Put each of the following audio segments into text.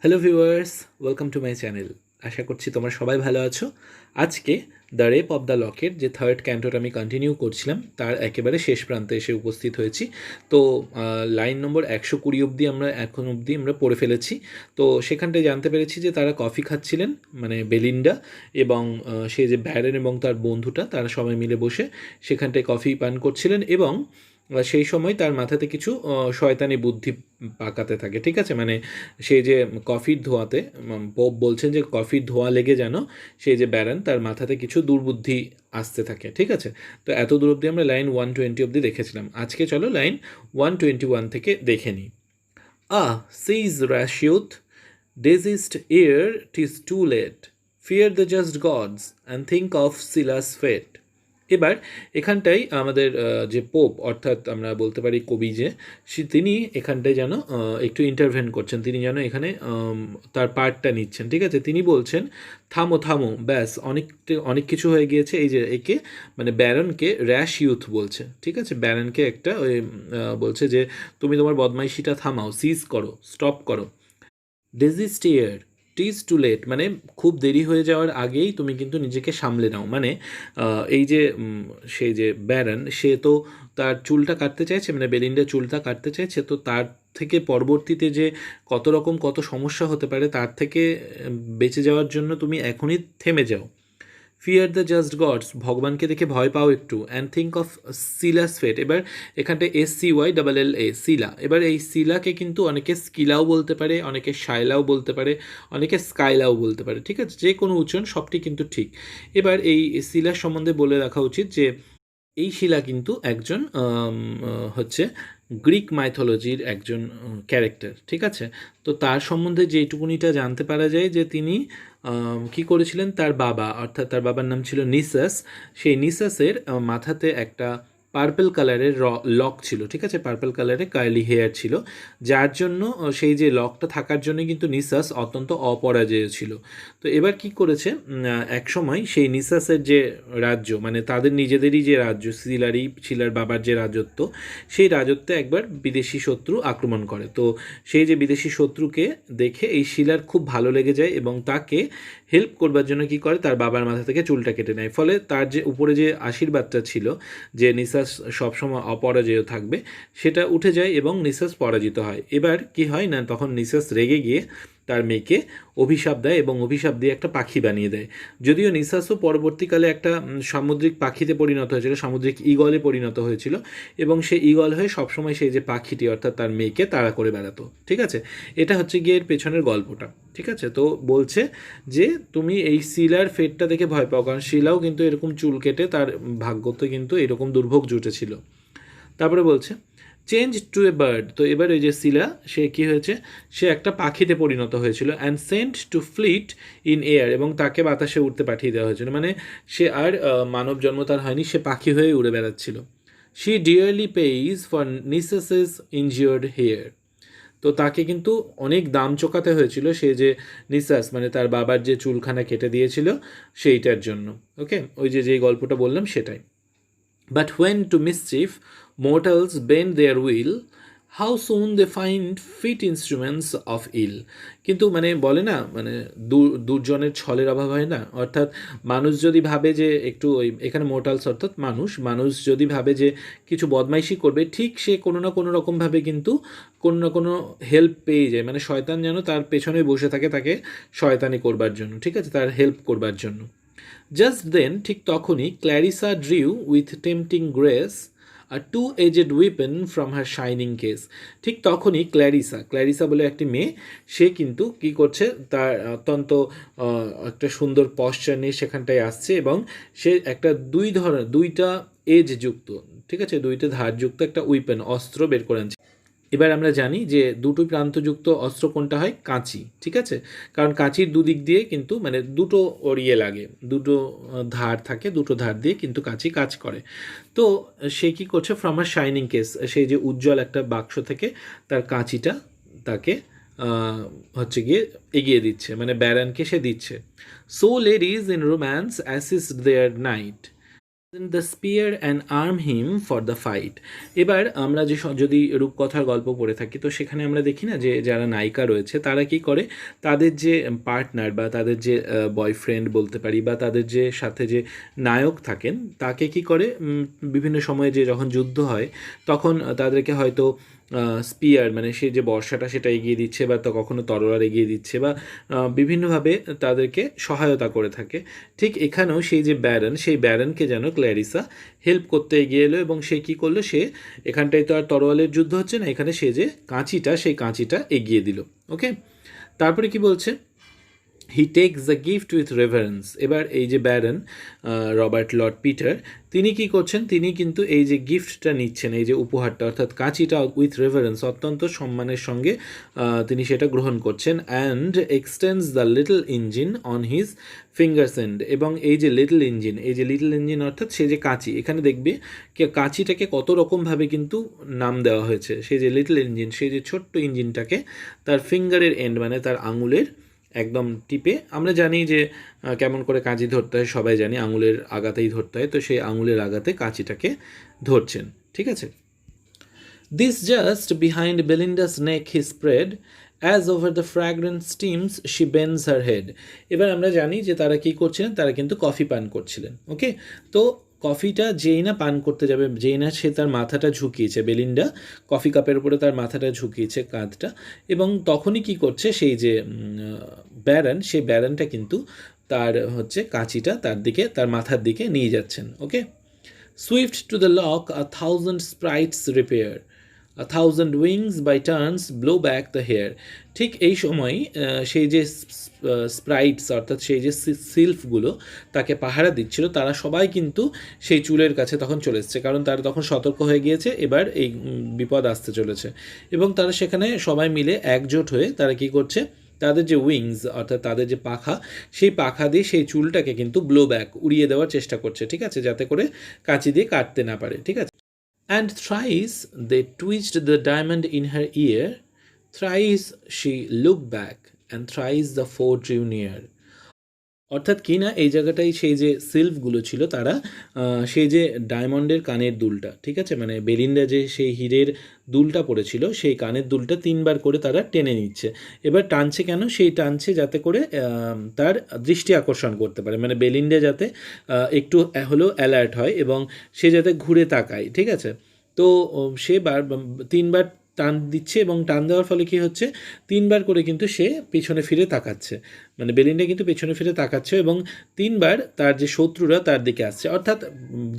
Hello viewers, welcome to my channel. আশা করছি তোমরা সবাই ভালো আছো। আজকে the rape of the lock যে থার্ড ক্যান্টোটা আমি কন্টিনিউ করছিলাম তার একেবারে শেষ প্রান্তে এসে উপস্থিত হয়েছি। তো লাইন নম্বর 120 অবধি এখন অবধি আমরা পড়ে ফেলেছি। তো সেখানটায় জানতে পেরেছি যে তারা কফি খাচ্ছিলেন, মানে বেলিন্ডা এবং সে যে ব্যারেন এবং তার বন্ধুটা তারা সবাই মিলে বসে সেখানটায় কফি পান করছিলেন এবং সেই সময় তার মাথাতে কিছু শয়তানি বুদ্ধি পাকাতে থাকে। ঠিক আছে, মানে সেই যে কফির ধোঁয়াতে পোপ বলছেন যে কফির ধোঁয়া লেগে যেন সেই যে ব্যারান তার মাথাতে কিছু দুর্বুদ্ধি আসতে থাকে। ঠিক আছে, তো এত দূর অবধি আমরা লাইন 120 অবধি দেখেছিলাম। আজকে চলো লাইন 121 থেকে দেখে নিই। সেইজ rash youth, desist ere 'tis too late, fear the just gods and think of Silas fate. এবার এখানটাই আমাদের যে পোপ অর্থাৎ আমরা বলতে পারি কবি যে তিনি এখানটায় যেন একটু ইন্টারভেন করছেন, তিনি যেন এখানে তার পার্টটা নিচ্ছেন। ঠিক আছে, তিনি বলছেন থামো থামো, ব্যাস অনেক কিছু হয়ে গিয়েছে। এই যে একে মানে ব্যারনকে র্যাশ ইউথ বলছে। ঠিক আছে, ব্যারনকে একটা ওই বলছে যে তুমি তোমার বদমাইশিটা থামাও, সিজ করো, স্টপ করো। ডেজিস্টিয়ার টিজ টু লেট, মানে খুব দেরি হয়ে যাওয়ার আগেই তুমি কিন্তু নিজেকে সামলে নাও। মানে এই যে সেই যে ব্যারন সে তো তার চুলটা কাটতে চাইছে, মানে বেলিন্ডার চুলটা কাটতে চাইছে, তো তার থেকে পরবর্তীতে যে কত সমস্যা হতে পারে তার থেকে বেঁচে যাওয়ার জন্য তুমি এখনই থেমে যাও। ফিয়ার দ্য জাস্ট গডস, ভগবানকে দেখে ভয় পাও একটু। অ্যান্ড থিঙ্ক অফ সিলাস ফেট, এবার এখানটায় SCY LLA সিলা। এবার এই সিলাকে কিন্তু অনেকে স্কিলাও বলতে পারে, অনেকে শাইলাও বলতে পারে, অনেকে স্কাইলাও বলতে পারে। ঠিক আছে, যে কোনো উচ্চারণ সবটি কিন্তু ঠিক। এবার এই সিলার সম্বন্ধে বলে রাখা উচিত যে এই শিলা কিন্তু একজন হচ্ছে গ্রিক মাইথোলজির একজন ক্যারেক্টার। ঠিক আছে, তো তার সম্বন্ধে যেটুকুনিটা জানতে পারা যায় যে তিনি কি করেছিলেন, তার বাবা অর্থাৎ তার বাবার নাম ছিল নিসাস। সেই নিসাসের মাথাতে একটা পার্পল কালারের লক ছিল। ঠিক আছে, পার্পল কালারের কার্লি হেয়ার ছিল, যার জন্য সেই যে লকটা থাকার জন্য কিন্তু নিসাস অত্যন্ত অপরাজেয় ছিল। তো এবার কি করেছে, এক সময় সেই নিসাসের যে রাজ্য, মানে তাদের নিজেদেরই যে রাজ্য, শিলার বাবার যে রাজত্ব, সেই রাজত্বে একবার বিদেশি শত্রু আক্রমণ করে। তো সেই যে বিদেশি শত্রুকে দেখে এই শিলার খুব ভালো লেগে যায় এবং তাকে হেল্প করবার জন্য কি করে, তার বাবার মাথা থেকে চুলটা কেটে নেয়। ফলে তার যে উপরে যে আশীর্বাদটা ছিল যে নিসাস সবসময় অপরাজেয় থাকবে, সেটা উঠে যায় এবং নিসাস পরাজিত হয়। এবার কি হয় না, তখন নিসাস রেগে গিয়ে তার মেয়েকে অভিশাপ দেয় এবং অভিশাপ দিয়ে একটা পাখি বানিয়ে দেয়। যদিও নিসাসও পরবর্তীকালে একটা সামুদ্রিক পাখিতে পরিণত হয়েছিল, সামুদ্রিক ঈগলে পরিণত হয়েছিল এবং সে ঈগল হয়ে সবসময় সেই যে পাখিটি অর্থাৎ তার মেয়েকে তাড়া করে বেড়াতো। ঠিক আছে, এটা হচ্ছে গিয়ে এর পেছনের গল্পটা। ঠিক আছে, তো বলছে যে তুমি এই শিলার ফেটটা দেখে ভয় পাও, কারণ শিলাও কিন্তু এরকম চুল কেটে তার ভাগ্যতে কিন্তু এরকম দুর্ভোগ জুটেছিল। তারপরে বলছে চেঞ্জ টু এ বার্ড, তো এবার ওই যে শিলা সে কী হয়েছে, সে একটা পাখিতে পরিণত হয়েছিল। And sent to flit in air, এবং তাকে বাতাসে উঠতে পাঠিয়ে দেওয়া হয়েছিল। মানে সে আর মানব জন্ম তার হয়নি, সে পাখি হয়ে উড়ে বেড়াচ্ছিল। She dearly pays for Nisus's injured hair, তো তাকে কিন্তু অনেক দাম চোকাতে হয়েছিল সে যে নিসাস মানে তার বাবার যে চুলখানা কেটে দিয়েছিল সেইটার জন্য। ওকে, ওই যে যেই গল্পটা বললাম সেটাই। But when to mischief mortals bend their will, how soon they find fit instruments of ill. কিন্তু মানে বলে না, মানে দুর্জনের ছলের অভাব হয় না, অর্থাৎ মানুষ যদি ভাবে যে একটু ওই এখানে মোর্টালস অর্থাৎ মানুষ যদি ভাবে যে কিছু বদমাইশি করবে, ঠিক সে কোনো না কোনো রকমভাবে কিন্তু কোনো না কোনো হেল্প পেয়ে যায়। মানে শয়তান যেন তার পেছনে বসে থাকে তাকে শয়তানি করবার জন্য। ঠিক আছে, তার হেল্প করবার জন্য। জাস্ট দেন, ঠিক তখনই, Clarissa drew with tempting grace আর two edged weapon from her shining case. ঠিক তখনই ক্ল্যারিসা বলে একটি মেয়ে, সে কিন্তু কি করছে, তার অত্যন্ত একটা সুন্দর পশ্চার নিয়ে সেখানটায় আসছে এবং সে একটা দুইটা এজ যুক্ত, ঠিক আছে, দুইটা ধারযুক্ত একটা উইপেন অস্ত্র বের করে আনছে। এবার আমরা জানি যে দুটো প্রান্তযুক্ত অস্ত্র কোনটা হয়, কাঁচি। ঠিক আছে, কারণ কাঁচির দুদিক দিয়ে কিন্তু মানে দুটো ওরিয়ে লাগে, দুটো ধার থাকে, দুটো ধার দিয়ে কিন্তু কাঁচি কাজ করে। তো সে কি করছে, ফ্রম আর শাইনিং কেস, সেই যে উজ্জ্বল একটা বাক্স থেকে তার কাঁচিটা তাকে হচ্ছে গিয়ে এগিয়ে দিচ্ছে, মানে ব্যারানকে সে দিচ্ছে। So ladies in romance assist their knight, the spear and arm him for the fight. এবার আমরা যে যদি রূপকথার গল্প পড়ে থাকি তো সেখানে আমরা দেখি না যে যারা নায়িকা রয়েছে তারা কি করে, তাদের যে পার্টনার বা তাদের যে বয়ফ্রেন্ড বলতে পারি বা তাদের যে সাথে যে নায়ক থাকেন তাকে কি করে বিভিন্ন সময়ে যে যখন যুদ্ধ হয় তখন তাদেরকে হয়তো স্পিয়ার মানে সে যে বর্ষাটা সেটা এগিয়ে দিচ্ছে বা তো কখনো তরোয়ার এগিয়ে দিচ্ছে বা বিভিন্নভাবে তাদেরকে সহায়তা করে থাকে। ঠিক এখানেও সেই যে ব্যারন, সেই ব্যারনকে যেন ক্ল্যারিসা হেল্প করতে এগিয়ে এলো এবং সে কী করলো, সে এখানটায় তো আর তরোয়ালের যুদ্ধ হচ্ছে না, এখানে সে যে কাঁচিটা সেই কাঁচিটা এগিয়ে দিল। ওকে, তারপরে কি বলছে, হি tax the gift with reverence. এবার এই যে ব্যারন রবার্ট লর্ড পিটার তিনি কি করছেন, তিনি কিন্তু এই যে গিফটটা নিচ্ছেন, এই যে উপহারটা অর্থাৎ কাঁচিটা উইথ রেভারেন্স অত্যন্ত সম্মানের সঙ্গে তিনি সেটা গ্রহণ করছেন। And extends the little engine on his fingers end. এবং এই যে লিটল ইঞ্জিন, এই যে লিটল ইঞ্জিন অর্থাৎ সে যে কাঁচি, এখানে দেখবে কাঁচিটাকে কত রকমভাবে কিন্তু নাম দেওয়া হয়েছে। সেই যে লিটল ইঞ্জিন, সেই যে ছোট্ট ইঞ্জিনটাকে তার ফিঙ্গারের এন্ড মানে তার আঙুলের একদম টিপে, আমরা জানি যে কেমন করে কাঁচি ধরতে হয়, সবাই জানি আঙুলের আগাতেই ধরতে হয়, তো সেই আঙুলের আগাতে কাঁচিটাকে ধরছেন। ঠিক আছে, this just behind Belinda's neck he spread as over the fragrant steams she bends her head. এবার আমরা জানি যে তারা কি করছিলেন, তারা কিন্তু কফি পান করছিলেন। ওকে, তো কফিটা যেই না পান করতে যাবে, যেই না সে তার মাথাটা ঝুঁকিয়েছে, বেলিন্ডা কফি কাপের উপরে তার মাথাটা ঝুঁকিয়েছে কাঁধটা, এবং তখনই কি করছে সেই যে ব্যারন, সেই ব্যারনটা কিন্তু তার হচ্ছে কাঁচিটা তার দিকে, তার মাথার দিকে নিয়ে যাচ্ছেন। Okay, swift to the lock a thousand sprites repair, a thousand wings by turns blow back the hair. ঠিক এই সময় সেই যে স্প্রাইটস অর্থাৎ সেই যে সিলফগুলো তাকে পাহারা দিচ্ছিল, তারা সবাই কিন্তু সেই চুলের কাছে তখন চলে এসছে, কারণ তারা তখন সতর্ক হয়ে গিয়েছে এবার এই বিপদ আসতে চলেছে। এবং তারা সেখানে সবাই মিলে একজোট হয়ে তারা কি করছে, তাদের যে উইংস অর্থাৎ তাদের যে পাখা, সেই পাখা দিয়ে সেই চুলটাকে কিন্তু ব্লো ব্যাক উড়িয়ে দেওয়ার চেষ্টা করছে। ঠিক আছে, যাতে করে কাঁচি দিয়ে কাটতে না পারে। ঠিক আছে, and thrice they twitched the diamond in her ear, thrice she looked back, and thrice the four drew near. অর্থাৎ কি না, এই জায়গাটাই সেই যে সিল্কগুলো ছিল তারা সেই যে ডায়মন্ডের কানের দুলটা, ঠিক আছে, মানে বেলিন্ডা যে সেই হীরের দুলটা পড়েছিল সেই কানের দুলটা 3বার করে তারা টেনে নিচ্ছে। এবার টানছে কেন, সেই টানছে যাতে করে তার দৃষ্টি আকর্ষণ করতে পারে, মানে বেলিন্ডা যাতে একটু হলেও অ্যালার্ট হয় এবং সে যাতে ঘুরে তাকায়। ঠিক আছে, তো সে 3বার টান দিচ্ছে এবং টান দেওয়ার ফলে কি হচ্ছে, 3বার করে কিন্তু সে পিছনে ফিরে তাকাচ্ছে, মানে বেলিন্ডা কিন্তু পেছনে ফিরে তাকাচ্ছে এবং 3বার তার যে শত্রুরা তার দিকে আসছে। অর্থাৎ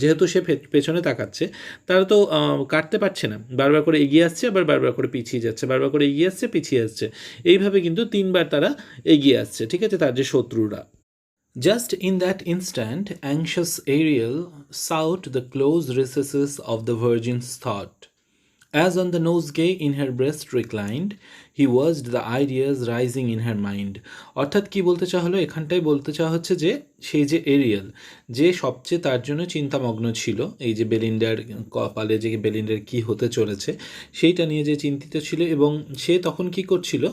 যেহেতু সে পেছনে তাকাচ্ছে, তারা তো কাটতে পারছে না, বারবার করে এগিয়ে আসছে আবার বারবার করে পিছিয়ে যাচ্ছে, বারবার করে এগিয়ে আসছে পিছিয়ে আসছে, এইভাবে কিন্তু 3বার তারা এগিয়ে আসছে। ঠিক আছে, তার যে শত্রুরা। Just in that instant, anxious Ariel sought the close recesses of the Virgin's thought. As on the nosegay in her breast reclined, he watched the ideas rising in her mind. অর্থাৎ কি বলতে চাওয়া হলো, এখানটায় বলতে চাওয়া হচ্ছে যে সেই যে এরিয়েল, যে সবচেয়ে তার জন্য চিন্তামগ্ন ছিল এই যে বেলিন্ডার কপালে যে বেলিন্ডার কি হতে চলেছে সেইটা নিয়ে যে চিন্তিত ছিল, এবং সে তখন কি করছিল,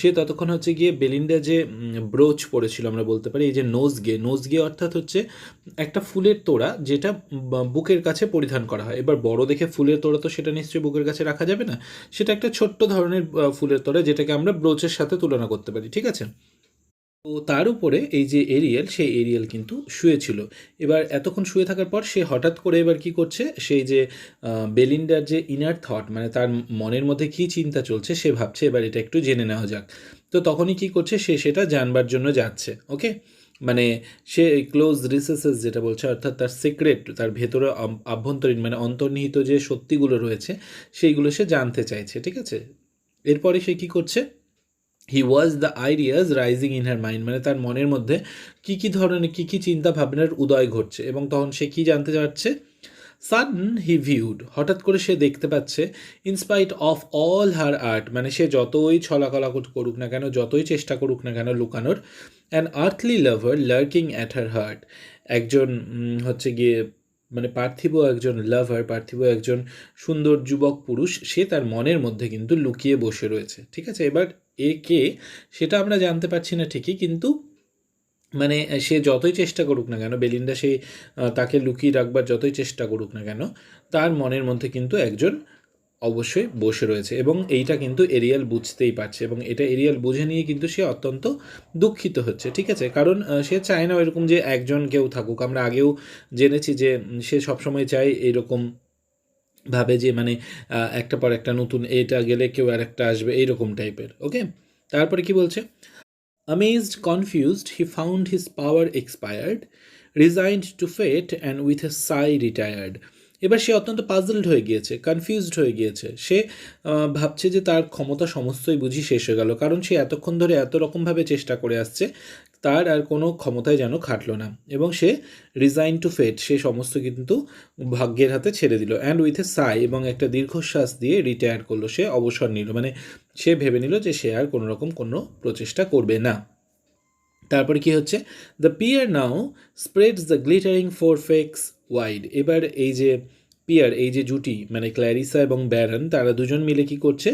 সে ততক্ষণ হচ্ছে গিয়ে বেলিন্ডা যে ব্রোচ পড়েছিল আমরা বলতে পারি, এই যে নোজগে অর্থাৎ হচ্ছে একটা ফুলের তোড়া যেটা বুকের কাছে পরিধান করা হয়। এবার বড় দেখে ফুলের তোড়া তো সেটা নিশ্চয়ই বুকের কাছে রাখা যাবে না, সেটা একটা ছোট্ট ধরনের ফুলের তোড়া যেটাকে আমরা ব্রোচের সাথে তুলনা করতে পারি। ঠিক আছে, তো তার উপরে এই যে এরিয়েল, সেই এরিয়েল কিন্তু শুয়েছিল। এবার এতক্ষণ শুয়ে থাকার পর সে হঠাৎ করে এবার কি করছে, সেই যে বেলিন্ডার যে ইনার থট মানে তার মনের মধ্যে কি চিন্তা চলছে সে ভাবছে, এবার এটা একটু জেনে নেওয়া যাক। তো তখনই কি করছে, সে সেটা জানবার জন্য যাচ্ছে। ওকে, মানে সে ক্লোজ রিসেসেস যেটা বলছে অর্থাৎ তার সিক্রেট, তার ভেতরে আভ্যন্তরীণ মানে অন্তর্নিহিত যে সত্যিগুলো রয়েছে সেইগুলো সে জানতে চাইছে। ঠিক আছে, এরপরে সে কি করছে, he was the ideas rising in her mind, মানে তার মনের মধ্যে কী কী ধরনের কী কী চিন্তা ভাবনার উদয় ঘটছে, এবং তখন সে কী জানতে চাচ্ছে। সাডেন হি ভিউড, হঠাৎ করে সে দেখতে পাচ্ছে, in spite of all her art, মানে সে যতই ছলাকলা করুক না কেন, যতই চেষ্টা করুক না কেন লুকানোর, an earthly lover lurking at her heart, একজন হচ্ছে গিয়ে মানে পার্থিব একজন লাভার, পার্থিব একজন সুন্দর যুবক পুরুষ, সে তার মনের মধ্যে কিন্তু লুকিয়ে বসে রয়েছে। ঠিক আছে, এবার এ কে সেটা আমরা জানতে পারছি না ঠিকই, কিন্তু মানে সে যতই চেষ্টা করুক না কেন, বেলিন্ডা সে তাকে লুকিয়ে রাখবার যতই চেষ্টা করুক না কেন, তার মনের মধ্যে কিন্তু একজন অবশ্যই বসে রয়েছে, এবং এইটা কিন্তু এরিয়াল বুঝতেই পারছে, এবং এটা এরিয়াল বুঝে নিয়ে কিন্তু সে অত্যন্ত দুঃখিত হচ্ছে, ঠিক আছে? কারণ সে চায় না এরকম যে একজন কেউ থাকুক। আমরা আগেও জেনেছি যে সে সবসময় চায় এরকম ভাবে যে মানে একটা পর একটা নতুন এটা গেলে কেউ আর একটা আসবে, এইরকম টাইপের। ওকে, তারপরে কি বলছে? Amazed, confused, he found his power expired, resigned to fate, and with a sigh retired. এবার সে অত্যন্ত পাজলড হয়ে গিয়েছে, কনফিউজড হয়ে গিয়েছে। সে ভাবছে যে তার ক্ষমতা সমস্তই বুঝি শেষ হয়ে গেল, কারণ সে এতক্ষণ ধরে এত রকমভাবে চেষ্টা করে আসছে, তার আর কোনো ক্ষমতায় যেন খাটলো না, এবং সে রিজাইন টু ফেট, সে সমস্ত কিন্তু ভাগ্যের হাতে ছেড়ে দিল। অ্যান্ড উইথ এ সাই, এবং একটা দীর্ঘশ্বাস দিয়ে রিটায়ার করলো, সে অবসর নিল, মানে সে ভেবে নিল যে সে আর কোনো রকম কোনো প্রচেষ্টা করবে না। তারপরে কি হচ্ছে? The peer now spreads the glittering forfex wide. এবার এই যে পিয়ার, এই যে জুটি, মানে ক্ল্যারিসা এবং ব্যারন, তারা দুজন মিলে কি করছে?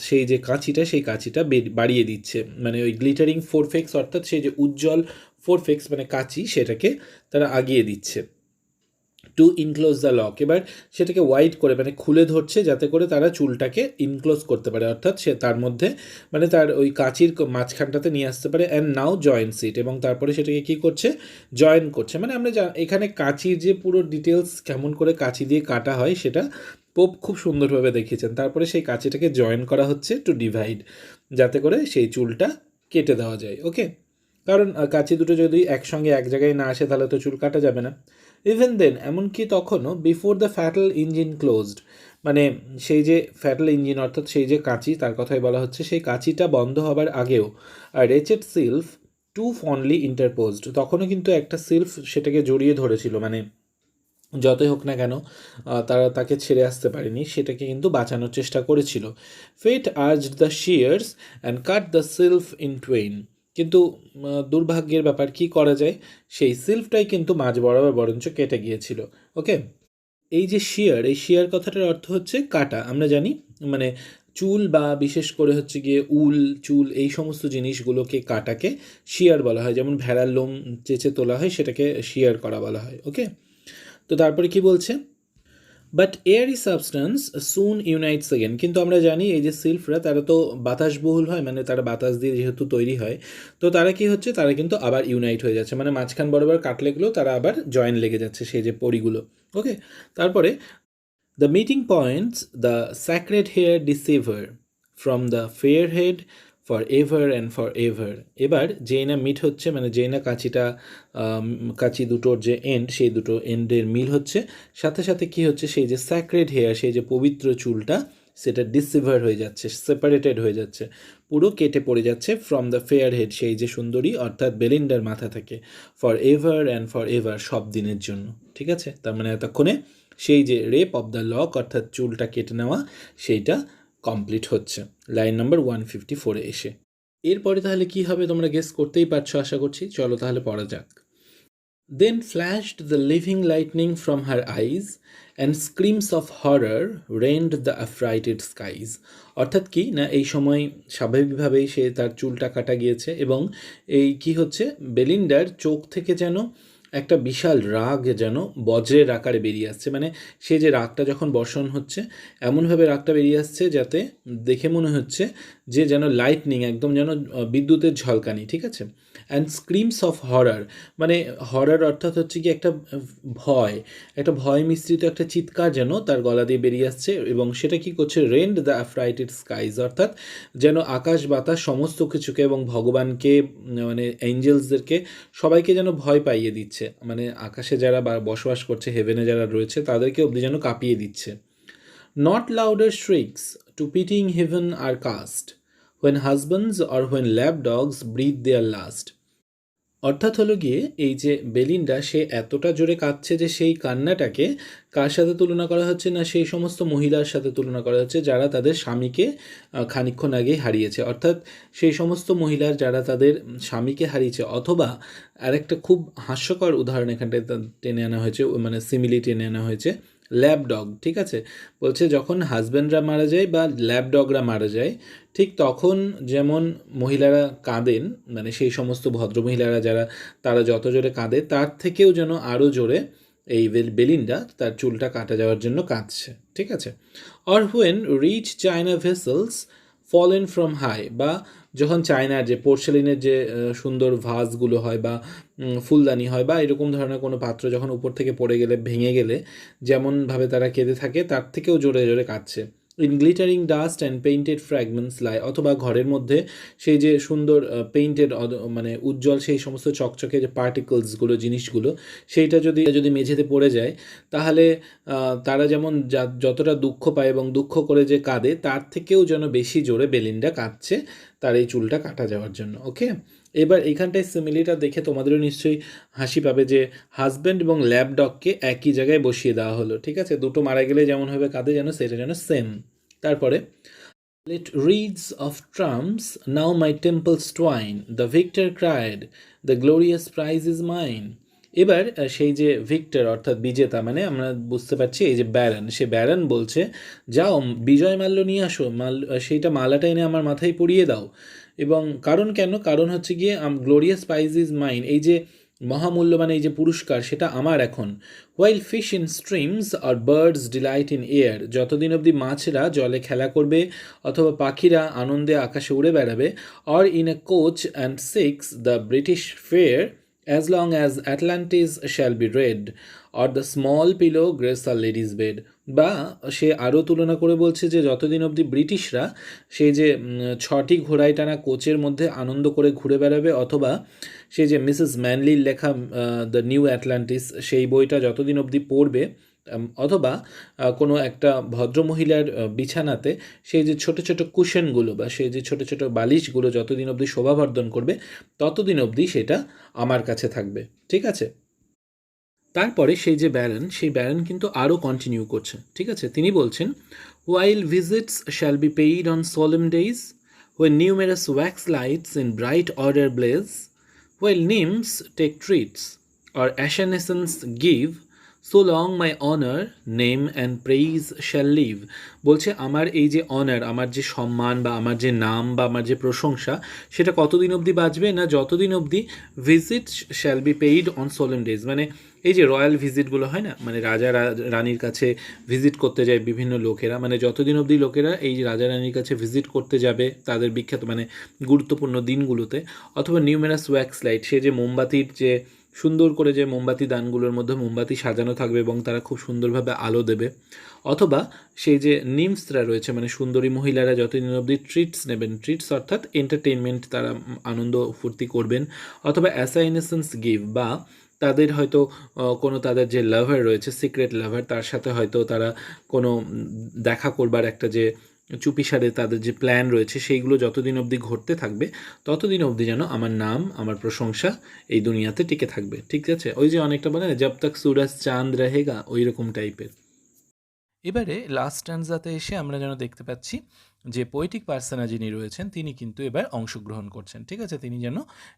সেই যে কাঁচিটা, সেই কাঁচিটা বাড়িয়ে দিচ্ছে, মানে ওই গ্লিটারিং ফোর ফেক্স, অর্থাৎ সেই যে উজ্জ্বল ফোর ফেক্স মানে কাঁচি, সেটাকে তারা আগিয়ে দিচ্ছে। টু ইনক্লোজ দ্য লক, এবার সেটাকে ওয়াইড করে মানে খুলে ধরছে, যাতে করে তারা চুলটাকে ইনক্লোজ করতে পারে, অর্থাৎ সে তার মধ্যে মানে তার ওই কাঁচির মাঝখানটাতে নিয়ে আসতে পারে। অ্যান্ড নাও জয়েন্টস ইট, এবং তারপরে সেটাকে কী করছে? জয়েন করছে। মানে আমরা এখানে কাঁচির যে পুরো ডিটেলস, কেমন করে কাঁচি দিয়ে কাটা হয়, সেটা পোপ খুব সুন্দরভাবে দেখিয়েছেন। তারপরে সেই কাঁচিটাকে জয়েন করা হচ্ছে টু ডিভাইড, যাতে করে সেই চুলটা কেটে দেওয়া যায়। ওকে, কারণ কাঁচি দুটো যদি একসঙ্গে এক জায়গায় না আসে, তাহলে তো চুল কাটা যাবে না। ইভেন দেন, এমনকি তখনও, before the fatal engine closed, মানে সেই যে ফ্যাটাল ইঞ্জিন, অর্থাৎ সেই যে কাঁচি, তার কথাই বলা হচ্ছে, সেই কাঁচিটা বন্ধ হবার আগেও রেচেড সিলফ টু ফন্ডলি ইন্টারপোজড, তখনও কিন্তু একটা সিলফ সেটাকে জড়িয়ে ধরেছিল, মানে যতই হোক না কেন তারা তাকে ছেড়ে আসতে পারেনি, সেটাকে কিন্তু বাঁচানোর চেষ্টা করেছিল। Fate urged the shears and cut the sylph in twain, কিন্তু দুর্ভাগ্যের ব্যাপার, কি করা যায়, সেই সিলফটাই কিন্তু মাঝ বরাবর বরঞ্চ কেটে গিয়েছিল। ওকে, এই যে শিয়ার, এই শিয়ার কথাটার অর্থ হচ্ছে কাটা, আমরা জানি, মানে চুল বা বিশেষ করে হচ্ছে গিয়ে উল, চুল, এই সমস্ত জিনিসগুলোকে কাটাকে শিয়ার বলা হয়। যেমন ভেড়ার লোম চেঁচে তোলা হয়, সেটাকে শিয়ার করা বলা হয়। ওকে, তো তারপরে কি বলছে? But Airee substance soon ইউনাইটস again, কিন্তু আমরা জানি এই যে সিল্ফরা, তারা তো বাতাসবহুল হয়, মানে তারা বাতাস দিয়ে যেহেতু তৈরি হয়, তো তারা কি হচ্ছে, তারা কিন্তু আবার ইউনাইট হয়ে যাচ্ছে, মানে মাঝখান বরাবর কাটলেগুলো তারা আবার জয়েন লেগে যাচ্ছে, সেই যে পরিগুলো। ওকে, তারপরে the meeting points the sacred hair dissever from the fair head for ever and for ever. এবার যেই না মিট হচ্ছে, মানে যেই না কাঁচিটা, কাঁচি দুটোর যে এন্ড, সেই দুটো এন্ডের মিল হচ্ছে, সাথে সাথে কি হচ্ছে, সেই যে স্যাক্রেড হেয়ার, সেই যে পবিত্র চুলটা, সেটা ডিসিভার হয়ে যাচ্ছে, সেপারেটেড হয়ে যাচ্ছে, পুরো কেটে পড়ে যাচ্ছে ফ্রম দ্য ফেয়ার হেড, সেই যে সুন্দরী অর্থাৎ বেলিন্ডার মাথা থেকে, for ever and for ever, সব দিনের জন্য। ঠিক আছে, তার মানে এতক্ষণে সেই যে রেপ অফ দ্য লক, অর্থাৎ চুলটা কেটে নেওয়া, সেইটা কমপ্লিট হচ্ছে লাইন নাম্বার 154-এ এসে। এরপরে তাহলে কি হবে তোমরা গেস করতেই পারছো আশা করছি। চলো তাহলে পড়া যাক। Then flashed the living lightning from her eyes, and screams of horror rend the affrighted skies. অর্থাৎ কি না, এই সময় স্বাভাবিকভাবেই সে তার চুলটা কাটা গিয়েছে, এবং এই কি হচ্ছে, বেলিন্ডার চোখ থেকে যেন একটা বিশাল রাগ যেন বজ্রের আকারে বেরিয়ে আসছে, মানে সে যে রাগটা যখন বর্ষণ হচ্ছে, এমনভাবে রাগটা বেরিয়ে আসছে যাতে দেখে মনে হচ্ছে যে যেন লাইটনিং, একদম যেন বিদ্যুতের ঝলকানি। ঠিক আছে, অ্যান্ড স্ক্রিমস অফ হরার, মানে হরার অর্থাৎ হচ্ছে কি একটা ভয়, একটা ভয় মিশ্রিত একটা চিৎকার যেন তার গলা দিয়ে বেরিয়ে আসছে, এবং সেটা কি করছে, রেন্ড দ্য অ্যাফ্রাইটেড স্কাইজ, অর্থাৎ যেন আকাশ বাতাস সমস্ত কিছুকে এবং ভগবানকে, মানে এঞ্জেলসদেরকে, সবাইকে যেন ভয় পাইয়ে দিচ্ছে, মানে আকাশে যারা বসবাস করছে, হেভেনে যারা রয়েছে, তাদেরকে অবধি যেন কাঁপিয়ে দিচ্ছে। Not louder shrieks to pitying heaven are cast, when husbands or when lap dogs breathe their last. অর্থাৎ হলো গিয়ে এই যে বেলিন্ডা, সে এতটা জোরে কাঁদছে যে সেই কান্নাটাকে কার সাথে তুলনা করা হচ্ছে না, সেই সমস্ত মহিলার সাথে তুলনা করা হচ্ছে যারা তাদের স্বামীকে খানিকক্ষণ আগেই হারিয়েছে, অর্থাৎ সেই সমস্ত মহিলার যারা তাদের স্বামীকে হারিয়েছে, অথবা আরেকটা খুব হাস্যকর উদাহরণ এখানটায় টেনে আনা হয়েছে, মানে সিমিলি টেনে আনা হয়েছে, ল্যাব ডগ, ঠিক আছে? বলছে যখন হাজব্যান্ডরা মারা যায় বা ল্যাব ডগরা মারা যায়, ঠিক তখন যেমন মহিলারা কাঁদেন, মানে সেই সমস্ত ভদ্রমহিলারা যারা, তারা যত জোরে কাঁদে তার থেকেও যেন আরও জোরে এই বেলিন্ডা তার চুলটা কাটা যাওয়ার জন্য কাঁদছে, ঠিক আছে? Or when rich China vessels fallen from high, বা যখন চায়নার যে পোর্সেলিনের যে সুন্দর ভাসগুলো হয় বা ফুলদানি হয় বা এরকম ধরনের কোনো পাত্র যখন উপর থেকে পড়ে গেলে, ভেঙে গেলে যেমনভাবে তারা কেঁদে থাকে তার থেকেও জোরে জোরে কাঁদছে। In glittering dust and painted fragments lie, অথবা ঘরের মধ্যে সেই যে সুন্দর পেইন্টেড মানে উজ্জ্বল সেই সমস্ত চকচকে যে পার্টিকলসগুলো, জিনিসগুলো, সেইটা যদি যদি মেঝেতে পড়ে যায়, তাহলে তারা যেমন যতটা দুঃখ পায় এবং দুঃখ করে যে কাঁদে তার থেকেও যেন বেশি জোরে বেলিন্ডা কাঁদছে তার এই চুলটা কাটা যাওয়ার জন্য। ওকে, এবার এখানটায় সিমিলিটা দেখে তোমাদেরও নিশ্চয়ই হাসি পাবে যে হাজব্যান্ড এবং ল্যাব ডগকে একই জায়গায় বসিয়ে দেওয়া হলো, ঠিক আছে? দুটো মারা গেলে যেমনভাবে কাঁদে যেন সেটা যেন সেম। তারপরে Let reeds of trumps now my temples twine, the victor cried, the glorious prize is mine. এবার সেই যে ভিক্টর অর্থাৎ বিজেতা, মানে আমরা বুঝতে পারছি এই যে ব্যারন, সে ব্যারন বলছে যাও বিজয় মাল্য নিয়ে আসো, সেইটা মালাটা এনে আমার মাথায় পরিয়ে দাও। এবং কারণ কেন? কারণ হচ্ছে গিয়ে গ্লোরিয়াস প্রাইজ ইজ মাইন, এই যে মহামূল্যবান এই যে পুরস্কার সেটা আমার এখন। While fish in streams or birds delight in air, যতদিন অবধি মাছরা জলে খেলা করবে অথবা পাখিরা আনন্দে আকাশে উড়ে বেড়াবে, or in a coach and six the British fair as long as Atlantis shall be red, or the small pillow grace a lady's bed, বা সে আরও তুলনা করে বলছে যে যতদিন অবধি ব্রিটিশরা সেই যে 6টি ঘোড়ায় টানা কোচের মধ্যে আনন্দ করে ঘুরে বেড়াবে, অথবা সেই যে মিসেস ম্যানলির লেখা দ্য নিউ অ্যাটলান্টিস সেই বইটা যতদিন অবধি পড়বে, অথবা কোনো একটা ভদ্রমহিলার বিছানাতে সেই যে ছোটো ছোটো কুশনগুলো বা সেই যে ছোটো ছোটো বালিশগুলো যতদিন অবধি শোভাবর্ধন করবে ততদিন অবধি সেটা আমার কাছে থাকবে, ঠিক আছে? তারপরে সেই যে ব্যারন, সেই ব্যারন কিন্তু আরও কন্টিনিউ করছে, ঠিক আছে? তিনি বলছেন while visits shall be paid on solemn days, when numerous wax lights in bright order blaze, while nymphs take treats or ascenescence give, so long my honor, name and praise shall live. বলছে আমার এই যে honour, আমার যে সম্মান বা আমার যে নাম বা আমার যে প্রশংসা, সেটা কতদিন অবধি বাঁচবে না? যতদিন অবধি visit shall be paid on সোলেম days, মানে এই যে রয়্যাল ভিজিটগুলো হয় না, মানে রাজা রানীর কাছে ভিজিট করতে যায় বিভিন্ন লোকেরা, মানে যতদিন অবধি লোকেরা এই রাজা রানীর কাছে ভিজিট করতে যাবে তাদের বিখ্যাত মানে গুরুত্বপূর্ণ দিনগুলোতে, অথবা নিউমেরাস ওয়্যাক্স লাইট, সে যে মোমবাতির যে সুন্দর করে যে মোমবাতি দানগুলোর মধ্যে মোমবাতি সাজানো থাকবে এবং তারা খুব সুন্দরভাবে আলো দেবে, অথবা সেই যে নিমসরা রয়েছে মানে সুন্দরী মহিলারা যতদিন অবধি ট্রিটস নেবেন, ট্রিটস অর্থাৎ এন্টারটেইনমেন্ট, তারা আনন্দ ফুর্তি করবেন, অথবা অ্যাসাইনেশনস গিভ, বা তাদের হয়তো কোনো তাদের যে লাভার রয়েছে, সিক্রেট লাভার, তার সাথে হয়তো তারা কোনো দেখা করবার একটা যে চুপিসারে তাদের যে প্ল্যান রয়েছে সেইগুলো যতদিন অবধি ঘটতে থাকবে ততদিন অবধি যেন আমার নাম, আমার প্রশংসা এই দুনিয়াতে টিকে থাকবে, ঠিক আছে? ওই যে অনেকটা বলে না জব তক সুরজ চাঁদ রহেগা, ওই রকম টাইপের। এবারে লাস্ট স্ট্যান্ডাতে এসে আমরা যেন দেখতে পাচ্ছি যে পোয়েটিক পার্সনা যিনি রয়েছেন তিনি কিন্তু এবার অংশগ্রহণ করছেন, ঠিক আছে? তিনি যেন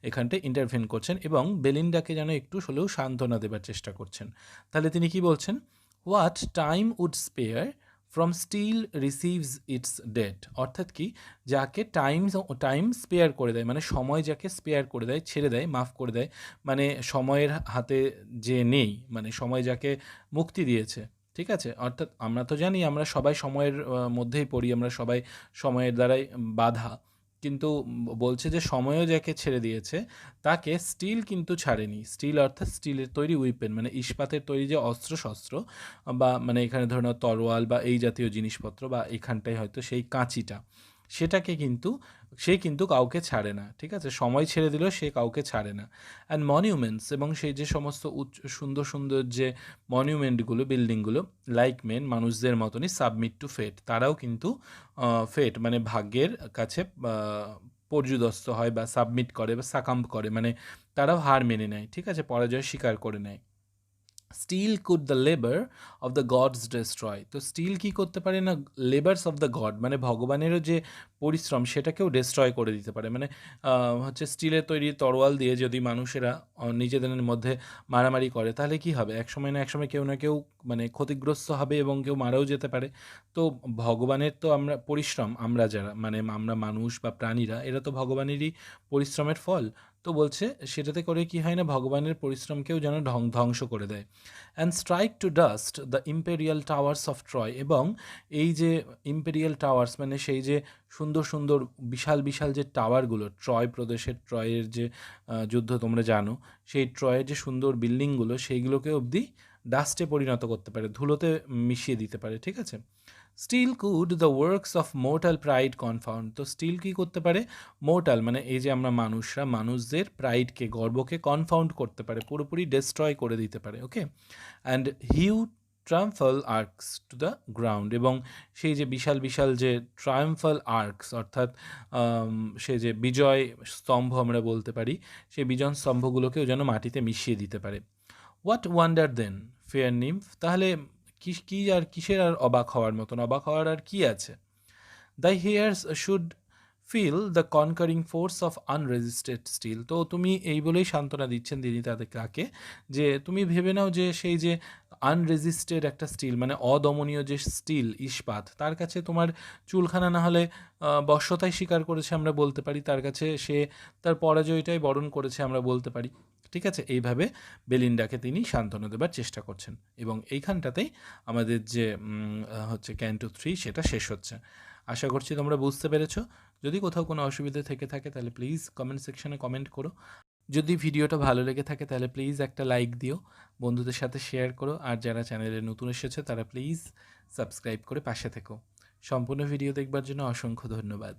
এখানটায় ইন্টারভেন করছেন এবং বেলিন্ডাকে যেন একটু হলেও সান্ত্বনা দেবার চেষ্টা করছেন। তাহলে তিনি কি বলছেন? What time would spare from steel receives its date, অর্থাৎ কি, যাকে টাইম স্পেয়ার করে দেয়, মানে সময় যাকে স্পেয়ার করে দেয়, ছেড়ে দেয়, মাফ করে দেয়, মানে সময়ের হাতে যে নেই, মানে সময় যাকে মুক্তি দিয়েছে, ঠিক আছে? অর্থাৎ আমরা তো জানি আমরা সবাই সময়ের মধ্যেই পড়ি, আমরা সবাই সময়ের দ্বারাই বাঁধা, কিন্তু বলছে যে সময়ও যাকে ছেড়ে দিয়েছে তাকে স্টিল কিন্তু ছাড়েনি। স্টিল অর্থাৎ স্টিলের তৈরি উইপেন, মানে ইস্পাতের তৈরি যে অস্ত্রশস্ত্র, বা মানে এখানে ধরে নাও তরোয়াল বা এই জাতীয় জিনিসপত্র, বা এখানটায় হয়তো সেই কাঁচিটা, সেটাকে কিন্তু সে কিন্তু কাউকে ছাড়ে না, ঠিক আছে? সময় ছেড়ে দিলেও সে কাউকে ছাড়ে না। অ্যান্ড মনিউমেন্টস, এবং সেই যে সমস্ত সুন্দর সুন্দর যে মনিউমেন্টগুলো, বিল্ডিংগুলো, লাইক মেন, মানুষদের মতনই সাবমিট টু ফেট, তারাও কিন্তু ফেট মানে ভাগ্যের কাছে পর্যুদস্ত হয় বা সাবমিট করে বা সাকাম্প করে, মানে তারাও হার মেনে নেয়, ঠিক আছে? পরাজয় স্বীকার করে নেয়। Steel could the labour of the gods destroy. তো স্টিল কী করতে পারে না, লেবার্স অফ দ্য গড মানে ভগবানেরও যে পরিশ্রম সেটাকেও ডেস্ট্রয় করে দিতে পারে। মানে হচ্ছে স্টিলের তৈরি তরোয়াল দিয়ে যদি মানুষেরা নিজেদের মধ্যে মারামারি করে তাহলে কি হবে, একসময় না একসময় কেউ না কেউ মানে ক্ষতিগ্রস্ত হবে এবং কেউ মারাও যেতে পারে। তো ভগবানের তো আমরা পরিশ্রম, আমরা যারা মানে আমরা মানুষ বা প্রাণীরা, এরা তো ভগবানেরই পরিশ্রমের ফল। তো বলছে সেটাতে করে কি হয় না, ভগবানের পরিশ্রমকেও যেন ধ্বংস করে দেয়। And strike to dust the imperial towers of Troy. এবং এই যে ইম্পেরিয়াল টাওয়ার্স মানে সেই যে সুন্দর সুন্দর বিশাল বিশাল যে টাওয়ারগুলো, ট্রয় প্রদেশের ট্রয়ের যে যুদ্ধ তোমরা জানো, সেই ট্রয়ের যে সুন্দর বিল্ডিংগুলো সেইগুলোকে অবধি ডাস্টে পরিণত করতে পারে, ধুলোতে মিশিয়ে দিতে পারে, ঠিক আছে। Steel could the works of mortal pride confound. তো স্টিল কী করতে পারে, মোর্টাল মানে এই যে আমরা মানুষরা, মানুষদের প্রাইডকে, গর্বকে কনফাউন্ড করতে পারে, পুরোপুরি ডেস্ট্রয় করে দিতে পারে, okay. And hew triumphal arches to the ground. এবং সেই যে বিশাল বিশাল যে ট্রায়াম্ফাল আর্কস অর্থাৎ সে যে বিজয় স্তম্ভ আমরা বলতে পারি, সেই বিজয় স্তম্ভগুলোকেও যেন মাটিতে মিশিয়ে দিতে পারে। What wonder then fair nymph. তাহলে কি আর কিসের আর অবাক হওয়ার মতন, অবাক হওয়ার আর কি আছে। The hairs should feel the conquering force of unresisted steel. তো তুমি এই বলেই সান্ত্বনা দিচ্ছেন তিনি তাকে, যে তুমি ভেবে নাও যে সেই যে আনরেজিস্টেড একটা স্টিল মানে অদমনীয় যে স্টিল ইস্পাত, তার কাছে তোমার চুলখানা না হলে বশ্যতাই স্বীকার করেছে আমরা বলতে পারি, তার কাছে সে তার পরাজয়টাই বরণ করেছে আমরা বলতে পারি, ঠিক আছে। এইভাবে বেলিন্ডাকে তিনি সান্ত্বনা দেবার চেষ্টা করছেন এবং এইখানটাতেই আমাদের যে হচ্ছে ক্যান্টো 3 সেটা শেষ হচ্ছে। আশা করছি তোমরা বুঝতে পেরেছো। যদি কোথাও কোনো অসুবিধা থেকে থাকে তাহলে প্লিজ কমেন্ট সেকশনে কমেন্ট করো। যদি ভিডিওটা ভালো লেগে থাকে তাহলে প্লিজ একটা লাইক দিও, বন্ধুদের সাথে শেয়ার করো, আর যারা চ্যানেলে নতুন এসেছে তারা প্লিজ সাবস্ক্রাইব করে পাশে থেকো। সম্পূর্ণ ভিডিও দেখবার জন্য অসংখ্য ধন্যবাদ।